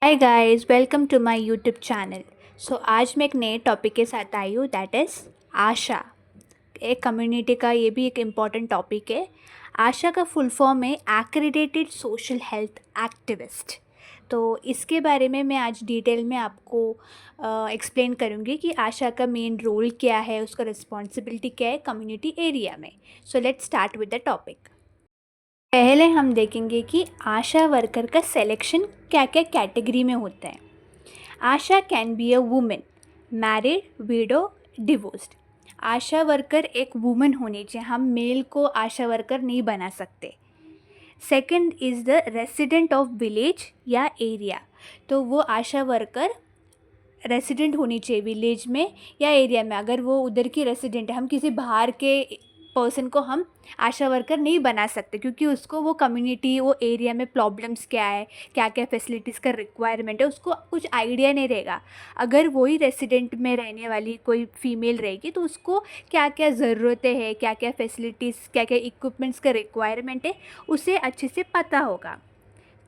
Hi guys, welcome to my YouTube channel. आज मैं एक नए टॉपिक के साथ आई हूँ, दैट इज़ आशा। एक कम्युनिटी का ये भी एक इम्पॉर्टेंट टॉपिक है। आशा का फुल फॉर्म है एक्रेडिटेड सोशल हेल्थ एक्टिविस्ट। तो इसके बारे में मैं आज डिटेल में आपको एक्सप्लेन करूँगी कि आशा का मेन रोल क्या है, उसका रिस्पॉन्सिबिलिटी क्या है कम्युनिटी एरिया में। Let's start with the topic. पहले हम देखेंगे कि आशा वर्कर का सिलेक्शन क्या क्या कैटेगरी में होता है। ASHA can be a women, married, widow, divorced. ASHA worker एक वुमेन होनी चाहिए, हम मेल को आशा वर्कर नहीं बना सकते। Second is the resident of village या एरिया, तो वो आशा वर्कर रेसिडेंट होनी चाहिए विलेज में या एरिया में। अगर वो उधर की रेसिडेंट है, हम किसी बाहर के पर्सन को हम आशा वर्कर नहीं बना सकते, क्योंकि उसको वो कम्युनिटी, वो एरिया में प्रॉब्लम्स क्या है, क्या क्या फैसिलिटीज़ का रिक्वायरमेंट है, उसको कुछ आइडिया नहीं रहेगा। अगर वही रेसिडेंट में रहने वाली कोई फीमेल रहेगी तो उसको क्या क्या ज़रूरतें हैं, क्या क्या फैसिलिटीज़, क्या क्या इक्विपमेंट्स का रिक्वायरमेंट है, उसे अच्छे से पता होगा।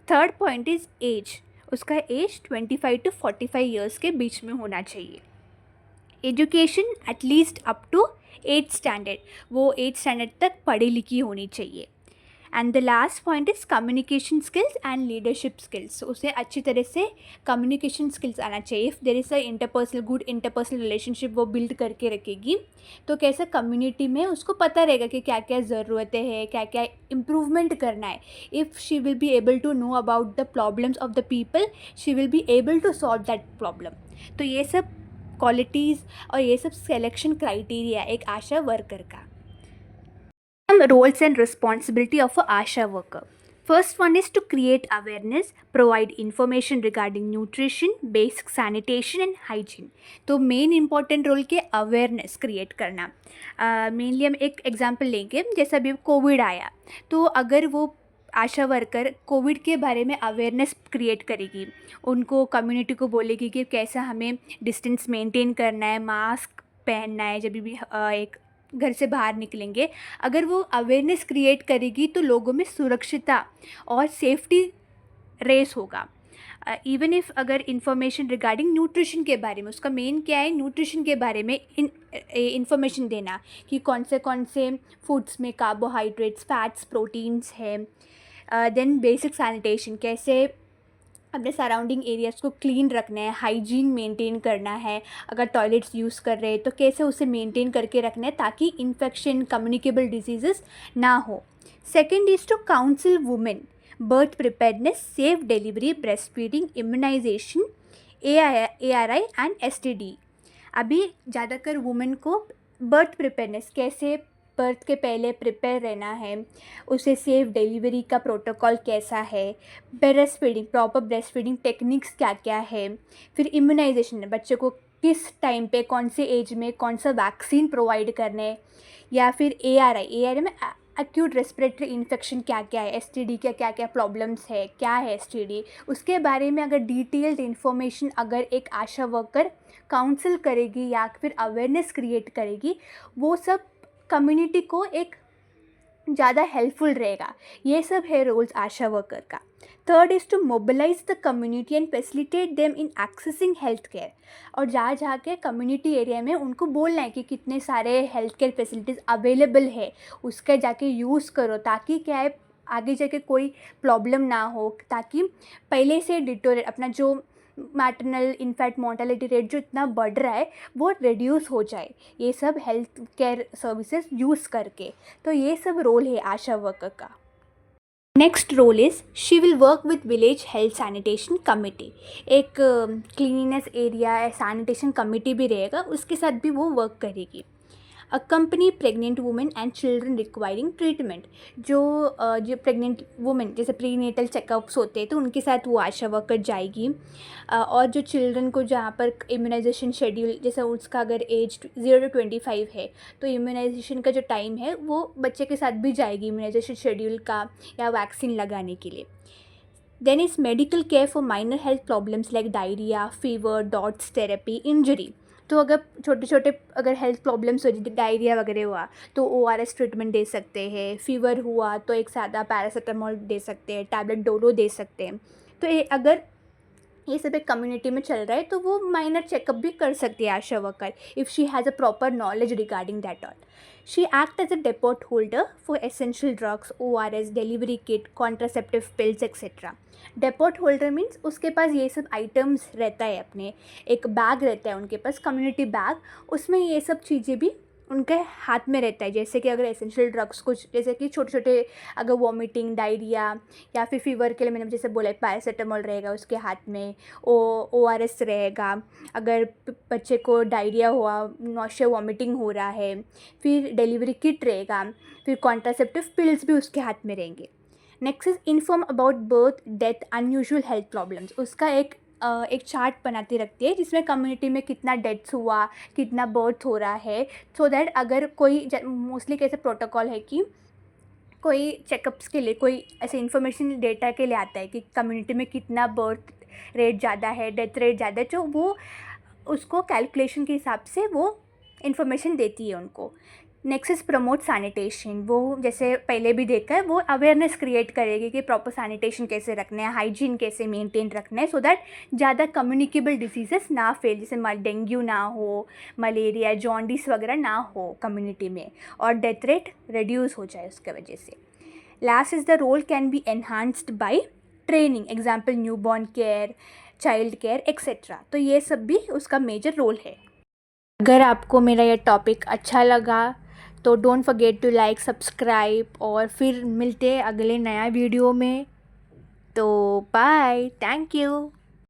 Third point is age. उसका एज 25 to 45 ईयर्स के बीच में होना चाहिए। Education at least up to 8th standard, वो 8th स्टैंडर्ड तक पढ़ी लिखी होनी चाहिए। And the last point is communication skills and leadership skills. उसे अच्छी तरह से कम्युनिकेशन स्किल्स आना चाहिए। If there is a good interpersonal relationship वो बिल्ड करके रखेगी तो कैसा कम्युनिटी में उसको पता रहेगा कि क्या क्या ज़रूरतें हैं, क्या क्या इम्प्रूवमेंट करना है। If she will be able to know about the problems of the people, she will be able to solve that problem. तो ये सब क्वालिटीज़ और ये सब सिलेक्शन क्राइटेरिया एक आशा वर्कर का। Some roles and responsibility of a ASHA worker. First one is to create awareness, provide information regarding nutrition, basic sanitation and hygiene. तो main important role के अवेयरनेस क्रिएट करना। Mainly हम एक example लेंगे, जैसे अभी कोविड आया, तो अगर वो आशा वर्कर कोविड के बारे में अवेयरनेस क्रिएट करेगी, उनको कम्युनिटी को बोलेगी कि कैसा हमें डिस्टेंस मेंटेन करना है, मास्क पहनना है जब भी एक घर से बाहर निकलेंगे। अगर वो अवेयरनेस क्रिएट करेगी तो लोगों में सुरक्षिता और सेफ्टी रेस होगा। इवन इफ़ अगर इंफॉर्मेशन रिगार्डिंग न्यूट्रिशन के बारे में, उसका मेन क्या है, न्यूट्रिशन के बारे में इंफॉर्मेशन देना कि कौन से फूड्स में कार्बोहाइड्रेट्स, फैट्स, प्रोटीन्स है। देन बेसिक सैनिटेशन, कैसे अपने सराउंडिंग एरियाज़ को क्लीन रखना है, हाइजीन मेंटेन करना है। अगर टॉयलेट्स यूज़ कर रहे हैं तो कैसे उसे मेंटेन करके रखना है ताकि इन्फेक्शन, कम्युनिकेबल डिजीज़ेस ना हो। Second is to counsel women, birth preparedness, safe delivery, breast feeding, immunisation, ARI and STD। अभी ज़्यादातर वुमेन को बर्थ प्रिपेयर्डनेस, कैसे बर्थ के पहले प्रिपेयर रहना है, उसे सेफ डिलीवरी का प्रोटोकॉल कैसा है, breast feeding, proper breast feeding techniques क्या क्या है, फिर इम्यूनाइजेशन, बच्चे को किस टाइम पे, कौन से एज में कौन सा वैक्सीन प्रोवाइड करने, या फिर ARI में एक्यूट रेस्पिरेटरी इन्फेक्शन क्या क्या है, STD के क्या क्या प्रॉब्लम्स है, क्या है STD, उसके बारे में अगर डिटेल्ड इन्फॉर्मेशन अगर एक आशा वर्कर काउंसिल करेगी या फिर अवेयरनेस क्रिएट करेगी, वो सब कम्युनिटी को एक ज़्यादा हेल्पफुल रहेगा। ये सब है रोल्स आशा वर्कर का। Third is to mobilise the community and facilitate them in accessing health care. और जहाँ जहाँ के कम्युनिटी एरिया में उनको बोलना है कि कितने सारे हेल्थ केयर फैसिलिटीज़ अवेलेबल है, उसका जाके यूज़ करो, ताकि क्या है आगे जाके कोई प्रॉब्लम ना हो, ताकि पहले से डिटोरेट अपना जो मैटरनल इनफैक्ट मोर्टेलिटी रेट जो इतना बढ़ रहा है वो रिड्यूस हो जाए, ये सब हेल्थ केयर सर्विसेज यूज़ करके। तो ये सब रोल है आशा वर्कर का। Next role is she will work with village health sanitation committee. एक क्लीनिनेस एरिया सैनिटेशन कमिटी भी रहेगा, उसके साथ भी वो वर्क करेगी। Accompany pregnant women and children requiring treatment. जो प्रेग्नेंट वुमेन जैसे प्रीनेटल चेकअप्स होते हैं तो उनके साथ वो आशा वर्कर जाएगी। और जो चिल्ड्रन को जहाँ पर इम्यूनाइजेशन शेड्यूल, जैसे उसका अगर एज 0 to 25 है तो इम्यूनाइजेशन का जो टाइम है वो बच्चे के साथ भी जाएगी इम्यूनाइजेशन शेड्यूल का या वैक्सीन लगाने के लिए। Then is medical care for minor health problems like diarrhoea, fever, DOTS therapy, injury. तो अगर छोटे छोटे अगर हेल्थ प्रॉब्लम्स हो, जैसे डायरिया वगैरह हुआ तो ORS ट्रीटमेंट दे सकते हैं, फीवर हुआ तो एक सादा पैरासीटामोल दे सकते हैं, टैबलेट डोलो दे सकते हैं। तो ये अगर ये सब एक कम्युनिटी में चल रहा है, तो वो माइनर चेकअप भी कर सकती है ASHA worker if she has a proper knowledge regarding that all. She act as a depot holder for essential drugs, ORS, delivery kit, contraceptive pills etcetera. Depot holder means उसके पास ये सब आइटम्स रहता है, अपने एक बैग रहता है उनके पास, कम्युनिटी बैग, उसमें ये सब चीज़ें भी उनके हाथ में रहता है. जैसे कि अगर एसेंशियल ड्रग्स कुछ, जैसे कि छोटे छोटे अगर वॉमिटिंग, डायरिया या फिर फीवर के लिए मैंने जैसे बोला पैरासीटामोल रहेगा उसके हाथ में, ORS रहेगा अगर बच्चे को डायरिया हुआ, नौशिया, वॉमिटिंग हो रहा है, फिर डिलीवरी किट रहेगा, फिर कॉन्ट्रासेप्टिव पिल्स भी उसके हाथ में रहेंगे. Next is inform about birth, death, unusual health problems. उसका एक चार्ट बनाती रखती है जिसमें कम्युनिटी में कितना डेथ्स हुआ, कितना बर्थ हो रहा है, सो दैट अगर कोई, मोस्टली कैसे प्रोटोकॉल है कि कोई चेकअप्स के लिए, कोई ऐसे इन्फॉर्मेशन डेटा के लिए आता है कि कम्युनिटी में कितना बर्थ रेट ज़्यादा है, डेथ रेट ज़्यादा है, जो वो उसको कैलकुलेशन के हिसाब से वो इन्फॉर्मेशन देती है उनको. Next is promote sanitation. वो जैसे पहले भी देखा है, वो अवेयरनेस क्रिएट करेगी कि प्रॉपर सैनिटेशन कैसे रखना है, हाइजीन कैसे मेंटेन रखना है, सो दैट ज़्यादा कम्युनिकेबल डिसीजेस ना फैल, जैसे डेंगू ना हो, मलेरिया, जॉन्डिस वगैरह ना हो कम्युनिटी में, और डेथ रेट रिड्यूस हो जाए उसके वजह से. Last is the role can be enhanced by training, example newborn care, child care etcetera. तो ये सब भी उसका मेजर रोल है. अगर आपको मेरा ये टॉपिक अच्छा लगा तो don't forget to like, subscribe, और फिर मिलते हैं अगले नया वीडियो में. तो बाय, थैंक यू.